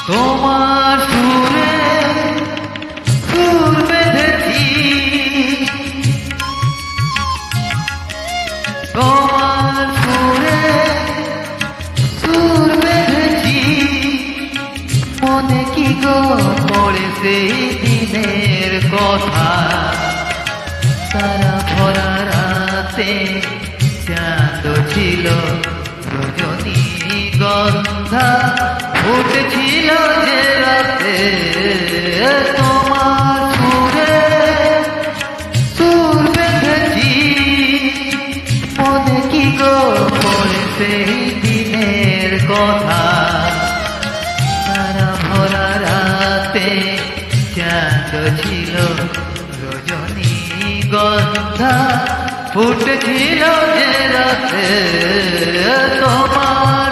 তোমার সুরে সুর বেঁধেছি, তোমার সুরে সুর বেঁধেছি, মনে কি গো পড়ে সেই দিনের কথা। তারা ভরা রাতে চাঁদ ছিল, রজনীগন্ধা উঠেছিল যে রাতে। তোমার সুরে সুর বেঁধেছি, মনে কি গো পড়ে সেই দিনের কথা। তারা ভরা রাতে চাঁদ ছিল, রজনীগন্ধা ফুটেছিল যে রাতে। তোমার